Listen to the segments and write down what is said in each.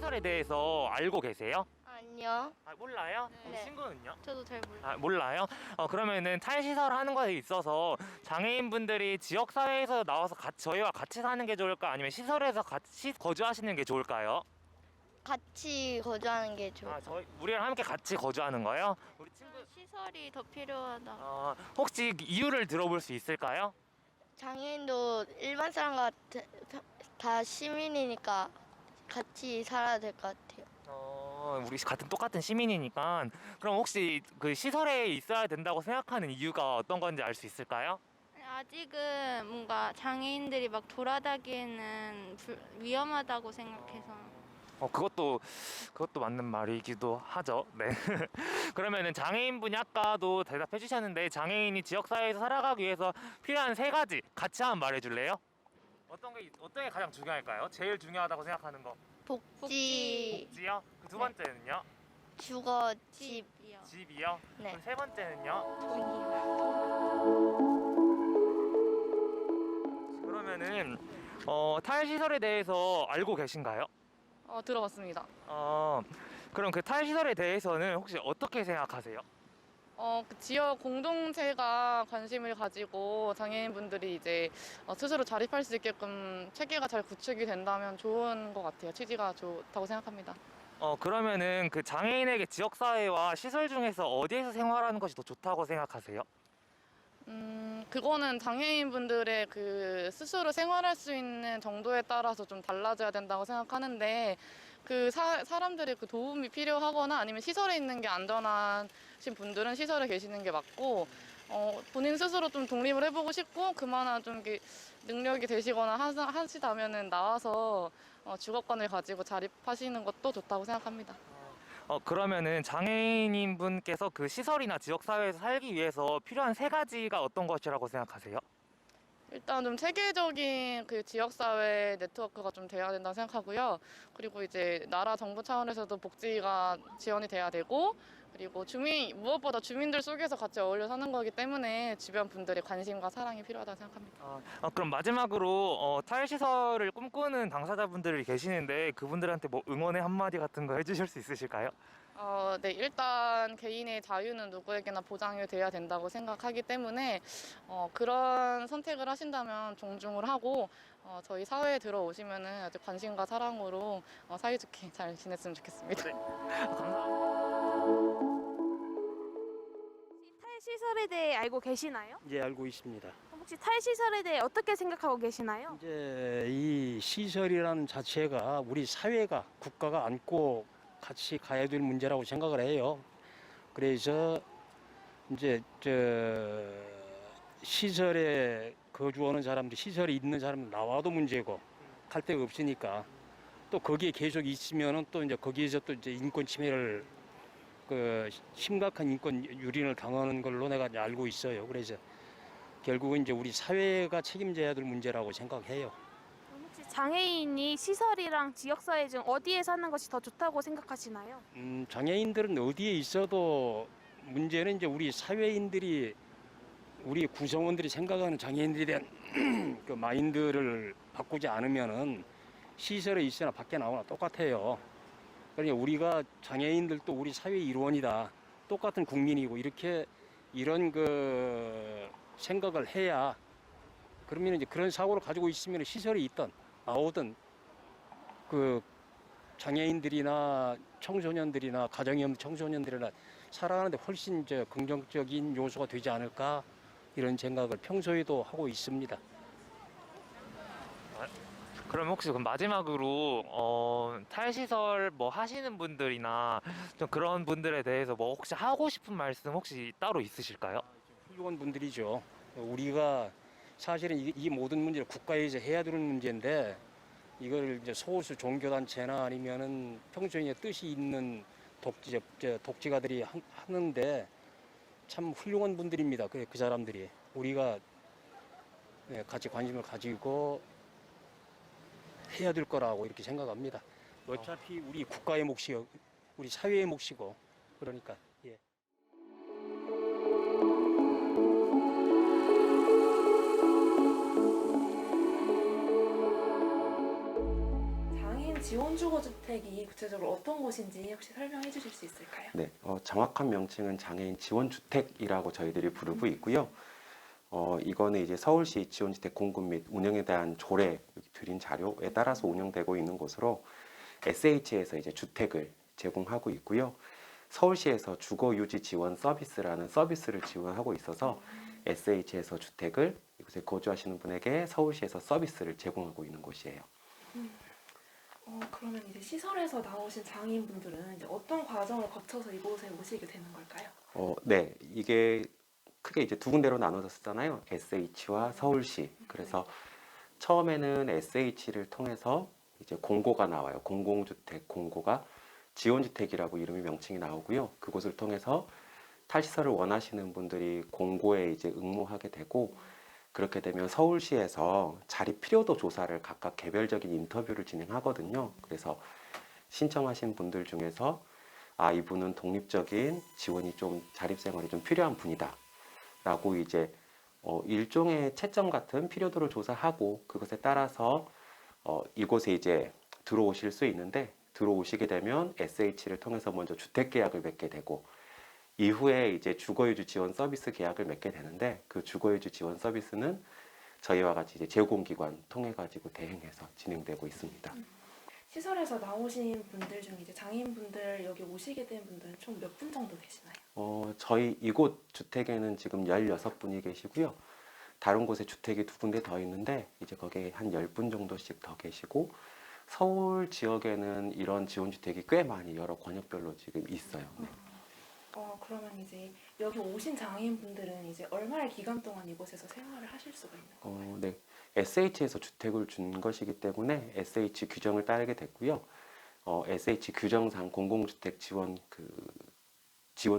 탈시설에 대해서 알고 계세요? 아니요. 몰라요? 네. 그럼 친구는요? 저도 잘 몰라요. 몰라요? 그러면은 탈시설 하는 거에 있어서 장애인분들이 지역사회에서 나와서 저희와 같이 사는 게 좋을까? 아니면 시설에서 같이 거주하시는 게 좋을까요? 같이 거주하는 게 좋아요. 우리랑 함께 같이 거주하는 거예요? 우리 친구, 시설이 더 필요하다. 혹시 이유를 들어볼 수 있을까요? 장애인도 일반 사람과 다 시민이니까 같이 살아야 될 것 같아요. 우리 똑같은 시민이니까. 그럼 혹시 그 시설에 있어야 된다고 생각하는 이유가 어떤 건지 알 수 있을까요? 아직은 뭔가 장애인들이 막 돌아다니기에는 위험하다고 생각해서. 그것도 맞는 말이기도 하죠. 네. 그러면은 장애인분이 아까도 대답해 주셨는데, 장애인이 지역사회에서 살아가기 위해서 필요한 3가지 같이 한번 말해줄래요? 어떤 게 가장 중요할까요? 제일 중요하다고 생각하는 거. 복지요. 그 두 번째는요? 주거, 집. 집이요? 네. 그럼 3번째는요? 그러면은 탈시설에 대해서 알고 계신가요? 들어봤습니다. 그럼 그 탈시설에 대해서는 혹시 어떻게 생각하세요? 그 지역 공동체가 관심을 가지고 장애인분들이 이제 스스로 자립할 수 있게끔 체계가 잘 구축이 된다면 좋은 것 같아요. 취지가 좋다고 생각합니다. 그러면은 그 장애인에게 지역사회와 시설 중에서 어디에서 생활하는 것이 더 좋다고 생각하세요? 그거는 장애인분들의 그 스스로 생활할 수 있는 정도에 따라서 좀 달라져야 된다고 생각하는데, 그 사람들의 그 도움이 필요하거나 아니면 시설에 있는 게 안전하신 분들은 시설에 계시는 게 맞고, 본인 스스로 좀 독립을 해보고 싶고 그만한 좀 이렇게 능력이 되시거나 하시다면은 나와서 주거권을 가지고 자립하시는 것도 좋다고 생각합니다. 그러면은 장애인인 분께서 그 시설이나 지역사회에서 살기 위해서 필요한 3가지가 어떤 것이라고 생각하세요? 일단 좀 체계적인 그 지역사회 네트워크가 좀 돼야 된다고 생각하고요. 그리고 이제 나라 정부 차원에서도 복지가 지원이 돼야 되고, 그리고 무엇보다 주민들 속에서 같이 어울려 사는 거기 때문에 주변 분들의 관심과 사랑이 필요하다고 생각합니다. 그럼 마지막으로 탈시설을 꿈꾸는 당사자분들이 계시는데, 그분들한테 뭐 응원의 한마디 같은 거 해주실 수 있으실까요? 네, 일단 개인의 자유는 누구에게나 보장이 돼야 된다고 생각하기 때문에 그런 선택을 하신다면 존중을 하고, 저희 사회에 들어오시면은 아주 관심과 사랑으로 사이좋게 잘 지냈으면 좋겠습니다. 감사합니다. 탈시설에 대해 알고 계시나요? 예, 알고 있습니다. 혹시 탈시설에 대해 어떻게 생각하고 계시나요? 이제 이 시설이라는 자체가 우리 사회가, 국가가 안고 같이 가야 될 문제라고 생각을 해요. 그래서 이제 시설에 거주하는 사람들, 시설에 있는 사람들 나와도 문제고 갈 데가 없으니까, 또 거기에 계속 있으면은 또 이제 거기에서 또 이제 인권 침해를, 그 심각한 인권 유린을 당하는 걸로 내가 이제 알고 있어요. 그래서 결국은 이제 우리 사회가 책임져야 될 문제라고 생각해요. 혹시 장애인이 시설이랑 지역사회 중 어디에 사는 것이 더 좋다고 생각하시나요? 장애인들은 어디에 있어도 문제는 이제 우리 사회인들이, 우리 구성원들이 생각하는 장애인들에 대한 그 마인드를 바꾸지 않으면은 시설에 있으나 밖에 나오나 똑같아요. 그러니까 우리가 장애인들도 우리 사회의 일원이다, 똑같은 국민이고, 이런 그 생각을 해야, 그러면 이제 그런 사고를 가지고 있으면 시설에 있던 나오던 그 장애인들이나 청소년들이나 가정이 없는 청소년들이나 살아가는데 훨씬 이제 긍정적인 요소가 되지 않을까, 이런 생각을 평소에도 하고 있습니다. 그럼 혹시 그럼 마지막으로 탈시설 뭐 하시는 분들이나 좀 그런 분들에 대해서 뭐 혹시 하고 싶은 말씀 혹시 따로 있으실까요? 훌륭한 분들이죠. 우리가 사실은 이 모든 문제를 국가에서 해야 되는 문제인데, 이걸 이제 소수 종교단체나 아니면은 평소에 뜻이 있는 독재가들이 하는데, 참 훌륭한 분들입니다. 그 사람들이 우리가 같이 관심을 가지고 해야 될 거라고 이렇게 생각합니다. 어차피 우리 국가의 몫이요, 우리 사회의 몫이고, 그러니까. 예. 장애인 지원주거주택이 구체적으로 어떤 곳인지 혹시 설명해 주실 수 있을까요? 네, 정확한 명칭은 장애인 지원주택이라고 저희들이 부르고 있고요. 이거는 이제 서울시 지원주택 공급 및 운영에 대한 조례 드린 자료에 따라서 운영되고 있는 곳으로 SH에서 이제 주택을 제공하고 있고요. 서울시에서 주거유지 지원 서비스라는 서비스를 지원하고 있어서 SH에서 주택을 이곳에 거주하시는 분에게 서울시에서 서비스를 제공하고 있는 곳이에요. 그러면 이제 시설에서 나오신 장애인분들은 이제 어떤 과정을 거쳐서 이곳에 오시게 되는 걸까요? 네, 이게 크게 이제 두 군데로 나눠졌잖아요. SH와 서울시. 그래서 처음에는 SH를 통해서 이제 공고가 나와요. 공공주택 공고가 지원주택이라고 이름이 명칭이 나오고요. 그곳을 통해서 탈시설을 원하시는 분들이 공고에 이제 응모하게 되고, 그렇게 되면 서울시에서 자립 필요도 조사를 각각 개별적인 인터뷰를 진행하거든요. 그래서 신청하신 분들 중에서 이분은 독립적인 지원이 좀 자립생활이 좀 필요한 분이다 라고 이제 일종의 채점 같은 필요도를 조사하고, 그것에 따라서 이곳에 이제 들어오실 수 있는데, 들어오시게 되면 SH를 통해서 먼저 주택 계약을 맺게 되고, 이후에 이제 주거유지 지원 서비스 계약을 맺게 되는데, 그 주거유지 지원 서비스는 저희와 같이 이제 제공기관 통해 가지고 대행해서 진행되고 있습니다. 시설에서 나오신 분들 중에 이제 장애인분들 여기 오시게 된 분들은 총 몇 분 정도 되시나요? 저희 이곳 주택에는 지금 16분이 계시고요. 다른 곳에 주택이 두 군데 더 있는데 이제 거기에 한 10분 정도씩 더 계시고, 서울 지역에는 이런 지원주택이 꽤 많이 여러 권역별로 지금 있어요. 네. 그러면 이제 여기 오신 장애인분들은 이제 얼마의 기간 동안 이곳에서 생활을 하실 수가 있는 건가요? 네. SH에서 주택을 준 것이기 때문에 SH 규정을 따르게 됐고요. SH 규정상 공공주택 지원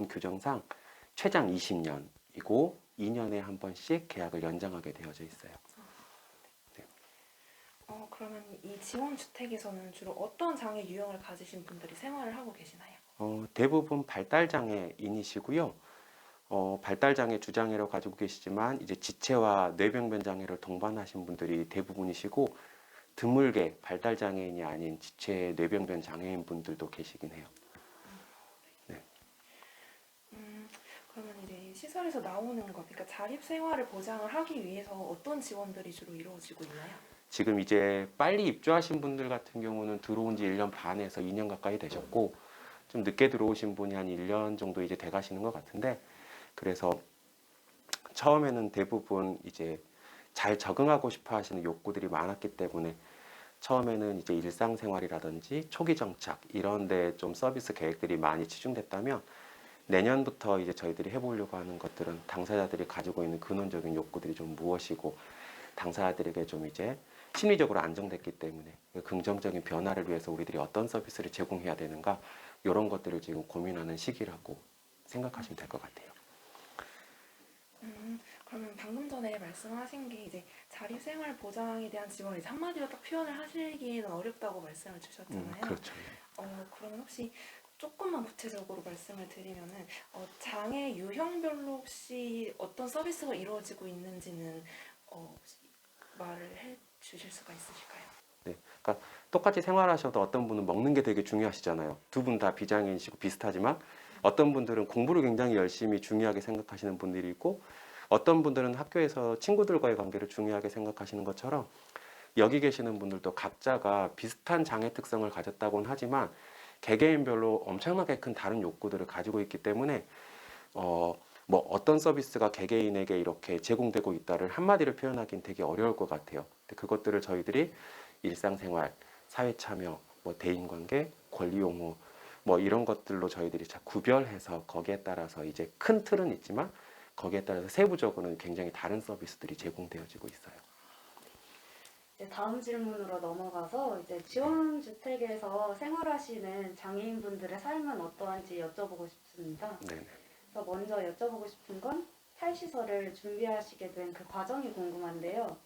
규정상 최장 20년이고 2년에 한 번씩 계약을 연장하게 되어져 있어요. 그러면 이 지원주택에서는 주로 어떤 장애 유형을 가지신 분들이 생활을 하고 계시나요? 대부분 발달장애인이시고요. 발달장애 주장애를 가지고 계시지만 이제 지체와 뇌병변 장애를 동반하신 분들이 대부분이시고, 드물게 발달장애인이 아닌 지체 뇌병변 장애인 분들도 계시긴 해요. 네. 그러면 이제 시설에서 나오는 것, 그러니까 자립생활을 보장을 하기 위해서 어떤 지원들이 주로 이루어지고 있나요? 지금 이제 빨리 입주하신 분들 같은 경우는 들어온 지 1년 반에서 2년 가까이 되셨고, 좀 늦게 들어오신 분이 한 1년 정도 이제 돼 가시는 것 같은데, 그래서 처음에는 대부분 이제 잘 적응하고 싶어 하시는 욕구들이 많았기 때문에 처음에는 이제 일상생활이라든지 초기 정착 이런 데 좀 서비스 계획들이 많이 치중됐다면, 내년부터 이제 저희들이 해보려고 하는 것들은 당사자들이 가지고 있는 근원적인 욕구들이 좀 무엇이고, 당사자들에게 좀 이제 심리적으로 안정됐기 때문에 긍정적인 변화를 위해서 우리들이 어떤 서비스를 제공해야 되는가, 이런 것들을 지금 고민하는 시기라고 생각하시면 될 것 같아요. 그러면 방금 전에 말씀하신 게 이제 자립생활 보장에 대한 지원을 이제 한마디로 딱 표현을 하시기에는 어렵다고 말씀을 주셨잖아요. 그렇죠. 그러면 혹시 조금만 구체적으로 말씀을 드리면은 장애 유형별로 혹시 어떤 서비스가 이루어지고 있는지는 혹시 말을 해 주실 수가 있으실까요? 네, 그러니까 똑같이 생활하셔도 어떤 분은 먹는 게 되게 중요하시잖아요. 두 분 다 비장애인이시고 비슷하지만, 어떤 분들은 공부를 굉장히 열심히 중요하게 생각하시는 분들이 있고, 어떤 분들은 학교에서 친구들과의 관계를 중요하게 생각하시는 것처럼, 여기 계시는 분들도 각자가 비슷한 장애 특성을 가졌다고는 하지만 개개인별로 엄청나게 큰 다른 욕구들을 가지고 있기 때문에 뭐 어떤 서비스가 개개인에게 이렇게 제공되고 있다를 한마디로 표현하기는 되게 어려울 것 같아요. 근데 그것들을 저희들이 일상생활, 사회참여, 뭐 대인관계, 권리옹호 뭐 이런 것들로 저희들이 구별해서 거기에 따라서 이제 큰 틀은 있지만 거기에 따라서 세부적으로는 굉장히 다른 서비스들이 제공되어지고 있어요. 이제 다음 질문으로 넘어가서 이제 지원주택에서 생활하시는 장애인분들의 삶은 어떠한지 여쭤보고 싶습니다. 네. 그래서 먼저 여쭤보고 싶은 건 탈시설을 준비하시게 된 그 과정이 궁금한데요.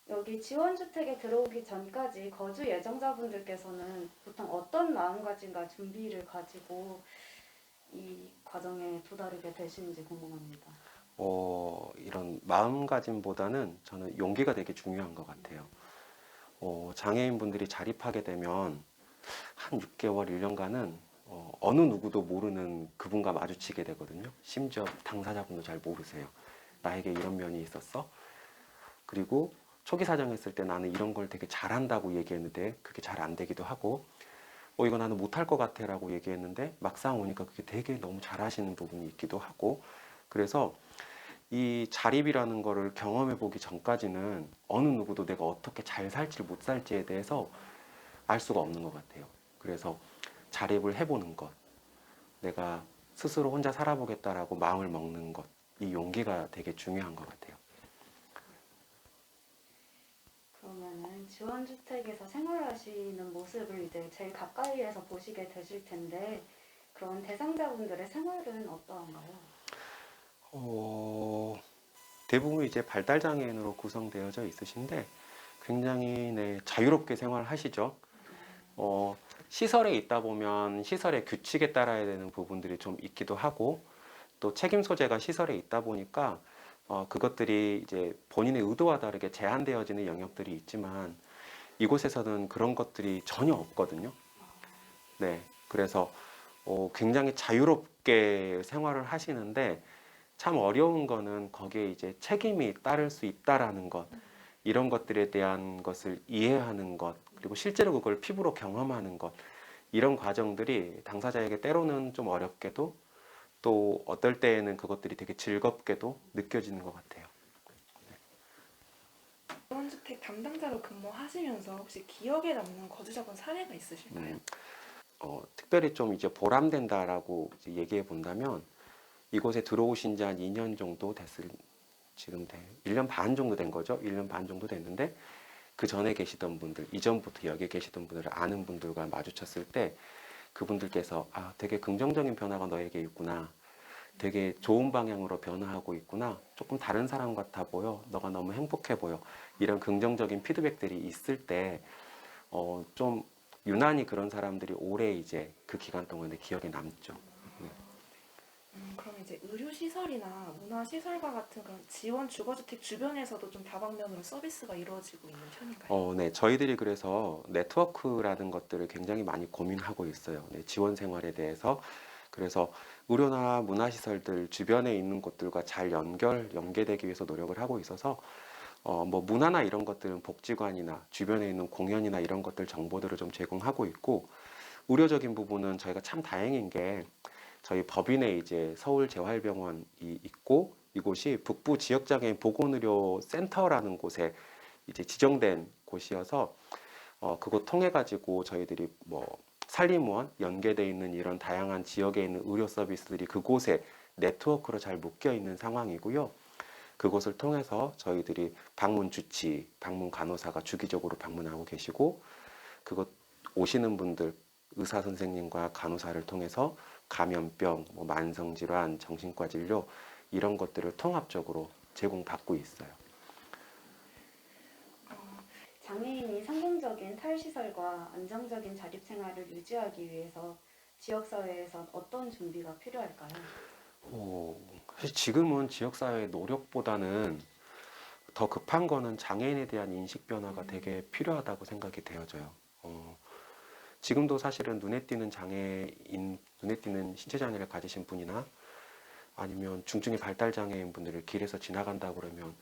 여기 지원주택에 들어오기 전까지 거주 예정자분들께서는 보통 어떤 마음가짐과 준비를 가지고 이 과정에 도달하게 되시는지 궁금합니다. 이런 마음가짐보다는 저는 용기가 되게 중요한 것 같아요. 장애인분들이 자립하게 되면 한 6개월, 1년간은 어느 누구도 모르는 그분과 마주치게 되거든요. 심지어 당사자분도 잘 모르세요. 나에게 이런 면이 있었어? 그리고 초기 사정했을 때 나는 이런 걸 되게 잘한다고 얘기했는데 그게 잘 안 되기도 하고 이거 나는 못할 것 같아 라고 얘기했는데 막상 오니까 그게 되게 너무 잘하시는 부분이 있기도 하고 그래서 이 자립이라는 거를 경험해 보기 전까지는 어느 누구도 내가 어떻게 잘 살지 못 살지에 대해서 알 수가 없는 것 같아요. 그래서 자립을 해보는 것, 내가 스스로 혼자 살아보겠다라고 마음을 먹는 것, 이 용기가 되게 중요한 것 같아요. 그러면은 지원주택에서 생활하시는 모습을 이제 제일 가까이에서 보시게 되실 텐데 그런 대상자분들의 생활은 어떠한가요? 대부분 이제 발달장애인으로 구성되어져 있으신데 굉장히 자유롭게 생활하시죠. 시설에 있다 보면 시설의 규칙에 따라야 되는 부분들이 좀 있기도 하고 또 책임 소재가 시설에 있다 보니까 그것들이 이제 본인의 의도와 다르게 제한되어지는 영역들이 있지만 이곳에서는 그런 것들이 전혀 없거든요. 네, 그래서 굉장히 자유롭게 생활을 하시는데 참 어려운 거는 거기에 이제 책임이 따를 수 있다라는 것, 이런 것들에 대한 것을 이해하는 것, 그리고 실제로 그걸 피부로 경험하는 것, 이런 과정들이 당사자에게 때로는 좀 어렵게도 또 어떨 때에는 그것들이 되게 즐겁게도 느껴지는 것 같아요. 지원주택 담당자로 근무하시면서 혹시 기억에 남는 거주자분 사례가 있으실까요? 특별히 좀 이제 보람된다라고 이제 얘기해 본다면 이곳에 들어오신 지 한 2년 정도 됐을, 지금 1년 반 정도 된 거죠. 1년 반 정도 됐는데 그 전에 계시던 분들, 이전부터 여기 계시던 분들을 아는 분들과 마주쳤을 때 그분들께서 되게 긍정적인 변화가 너에게 있구나. 되게 좋은 방향으로 변화하고 있구나. 조금 다른 사람 같아 보여. 너가 너무 행복해 보여. 이런 긍정적인 피드백들이 있을 때 좀 유난히 그런 사람들이 오래 이제 그 기간 동안에 기억에 남죠. 그럼 이제 의료시설이나 문화시설과 같은 그런 지원 주거주택 주변에서도 좀 다방면으로 서비스가 이루어지고 있는 편인가요? 네, 저희들이 그래서 네트워크라는 것들을 굉장히 많이 고민하고 있어요. 네, 지원 생활에 대해서. 그래서 의료나 문화시설들 주변에 있는 곳들과 잘 연계되기 위해서 노력을 하고 있어서 뭐 문화나 이런 것들은 복지관이나 주변에 있는 공연이나 이런 것들 정보들을 좀 제공하고 있고 의료적인 부분은 저희가 참 다행인 게 저희 법인에 이제 서울재활병원이 있고 이곳이 북부 지역장애인 보건의료 센터라는 곳에 이제 지정된 곳이어서 그곳 통해 가지고 저희들이 뭐 산림원 연계돼 있는 이런 다양한 지역에 있는 의료 서비스들이 그곳에 네트워크로 잘 묶여 있는 상황이고요. 그곳을 통해서 저희들이 방문 주치, 방문 간호사가 주기적으로 방문하고 계시고 그곳 오시는 분들 의사 선생님과 간호사를 통해서 감염병, 뭐 만성질환, 정신과 진료 이런 것들을 통합적으로 제공받고 있어요. 장애인이 성공적인 탈시설과 안정적인 자립생활을 유지하기 위해서 지역사회에선 어떤 준비가 필요할까요? 사실 지금은 지역사회의 노력보다는 더 급한 거는 장애인에 대한 인식 변화가 되게 필요하다고 생각이 되어져요. 지금도 사실은 눈에 띄는 장애인, 눈에 띄는 신체장애를 가지신 분이나 아니면 중증의 발달장애인 분들을 길에서 지나간다 그러면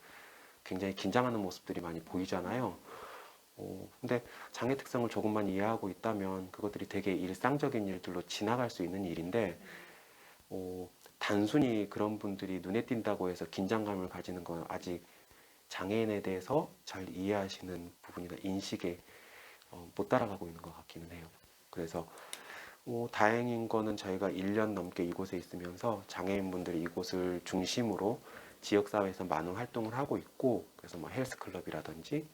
굉장히 긴장하는 모습들이 많이 보이잖아요. 근데 장애 특성을 조금만 이해하고 있다면 그것들이 되게 일상적인 일들로 지나갈 수 있는 일인데 단순히 그런 분들이 눈에 띈다고 해서 긴장감을 가지는 건 아직 장애인에 대해서 잘 이해하시는 부분이나 인식에 못 따라가고 있는 것 같기는 해요. 그래서 다행인 거는 저희가 1년 넘게 이곳에 있으면서 장애인분들이 이곳을 중심으로 지역사회에서 많은 활동을 하고 있고 그래서 뭐 헬스클럽이라든지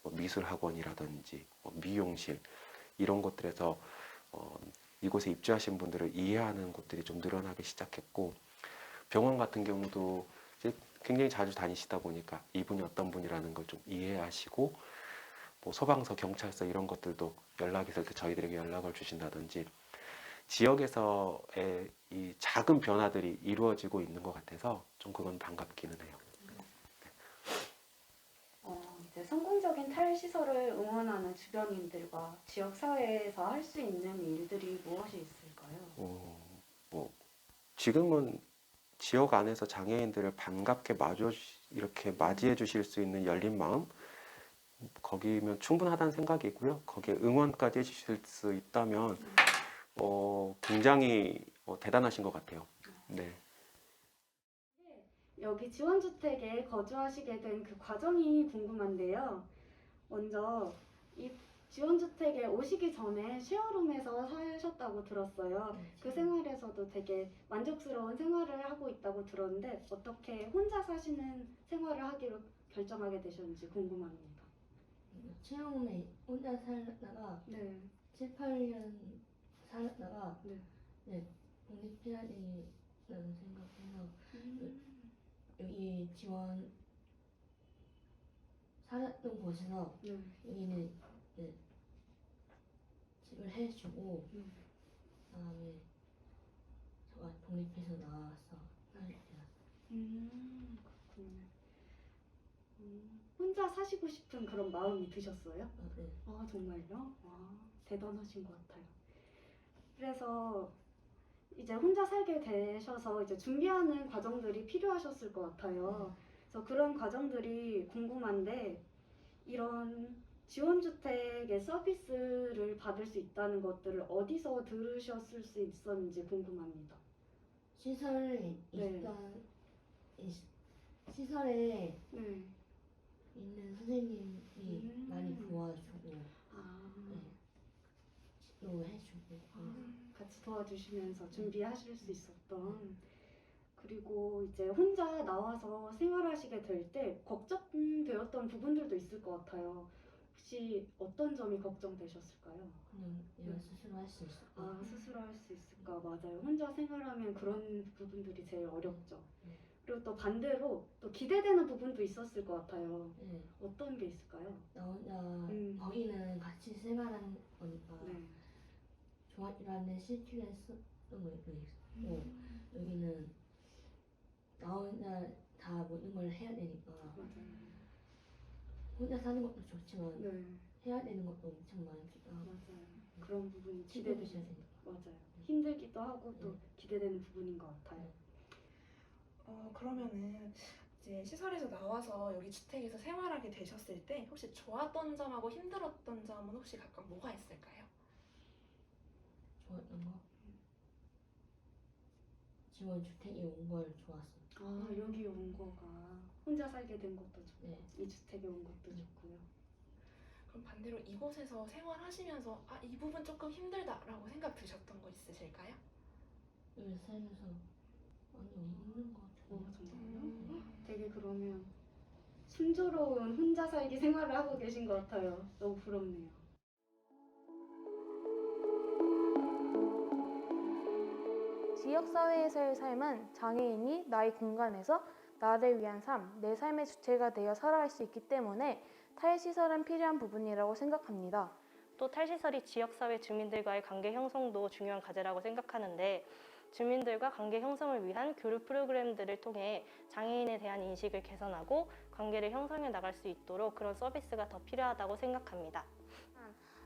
뭐 미술학원이라든지 뭐 미용실 이런 곳들에서 이곳에 입주하신 분들을 이해하는 곳들이 좀 늘어나기 시작했고 병원 같은 경우도 이제 굉장히 자주 다니시다 보니까 이분이 어떤 분이라는 걸 좀 이해하시고 뭐 소방서, 경찰서 이런 것들도 연락이 있을 때 저희들에게 연락을 주신다든지 지역에서의 이 작은 변화들이 이루어지고 있는 것 같아서 좀 그건 반갑기는 해요. 이제 성공적인 탈시설을 응원하는 주변인들과 지역사회에서 할 수 있는 일들이 무엇이 있을까요? 뭐 지금은 지역 안에서 장애인들을 반갑게 이렇게 맞이해 주실 수 있는 열린 마음, 거기면 충분하다는 생각이고요. 거기에 응원까지 해주실 수 있다면 굉장히 대단하신 것 같아요. 네. 여기 지원주택에 거주하시게 된 그 과정이 궁금한데요. 먼저 이 지원주택에 오시기 전에 쉐어룸에서 사셨다고 들었어요. 그 생활에서도 되게 만족스러운 생활을 하고 있다고 들었는데 어떻게 혼자 사시는 생활을 하기로 결정하게 되셨는지 궁금합니다. 체험에 혼자 살다가 네. 7, 8년 살았다가 네. 독립해야지라는 생각해서 여기 지원 살았던 곳에서 여기는 집을 해주고 그다음에 제가 독립해서 나와서 살게 되었어요. 그렇군요. 혼자 사시고 싶은 그런 마음이 드셨어요? 네. 아, 정말요? 와, 대단하신 것 같아요. 그래서 이제 혼자 살게 되셔서 이제 준비하는 과정들이 필요하셨을 것 같아요. 그래서 그런 과정들이 궁금한데 이런 지원주택의 서비스를 받을 수 있다는 것들을 어디서 들으셨을 수 있었는지 궁금합니다. 시설에 일단 시설에 네. 있는 선생님이 많이 도와주고 또 해주고 같이 도와주시면서 준비하실 수 있었던. 그리고 이제 혼자 나와서 생활하시게 될 때 걱정되었던 부분들도 있을 것 같아요. 혹시 어떤 점이 걱정되셨을까요? 그냥 내가 스스로 할 수 있을까? 아, 스스로 할 수 있을까? 맞아요. 혼자 생활하면 그런 부분들이 제일 어렵죠. 그리고 또 반대로 또 기대되는 부분도 있었을 것 같아요. 네. 어떤 게 있을까요? 나 혼자 거기는 같이 생활하는 거니까 좋아라는 스트레스 있었던 것도 있고 여기는 나 혼자 다 모든 걸 해야 되니까 혼자 사는 것도 좋지만 해야 되는 것도 엄청 많기도 하고 맞아요. 그런 부분이 기대되셔야 되니까 맞아요. 힘들기도 하고 또 기대되는 부분인 것 같아요. 그러면은 이제 시설에서 나와서 여기 주택에서 생활하게 되셨을 때 혹시 좋았던 점하고 힘들었던 점은 혹시 각각 뭐가 있을까요? 좋았던 거 지원주택에 온 걸 좋았어. 아, 여기 온 거가 혼자 살게 된 것도 좋고 네. 이 주택에 온 것도 좋고요. 그럼 반대로 이곳에서 생활하시면서 이 부분 조금 힘들다라고 생각 드셨던 거 있으실까요? 여기 살면서 많이 없는 것 같아요. 정말요? 되게 그러면 순조로운 혼자 살기 생활을 하고 계신 것 같아요. 너무 부럽네요. 지역사회에서의 삶은 장애인이 나의 공간에서 나를 위한 삶, 내 삶의 주체가 되어 살아갈 수 있기 때문에 탈시설은 필요한 부분이라고 생각합니다. 또 탈시설이 지역사회 주민들과의 관계 형성도 중요한 과제라고 생각하는데 주민들과 관계 형성을 위한 교류 프로그램들을 통해 장애인에 대한 인식을 개선하고 관계를 형성해 나갈 수 있도록 그런 서비스가 더 필요하다고 생각합니다.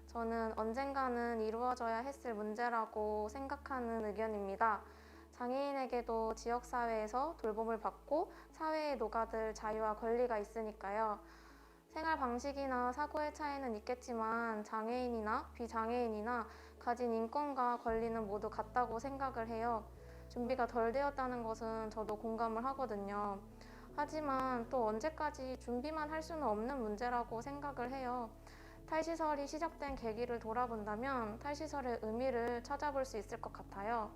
저는 언젠가는 이루어져야 했을 문제라고 생각하는 의견입니다. 장애인에게도 지역사회에서 돌봄을 받고 사회에 녹아들 자유와 권리가 있으니까요. 생활 방식이나 사고의 차이는 있겠지만 장애인이나 비장애인이나 가진 인권과 권리는 모두 같다고 생각을 해요. 준비가 덜 되었다는 것은 저도 공감을 하거든요. 하지만 또 언제까지 준비만 할 수는 없는 문제라고 생각을 해요. 탈시설이 시작된 계기를 돌아본다면 탈시설의 의미를 찾아볼 수 있을 것 같아요.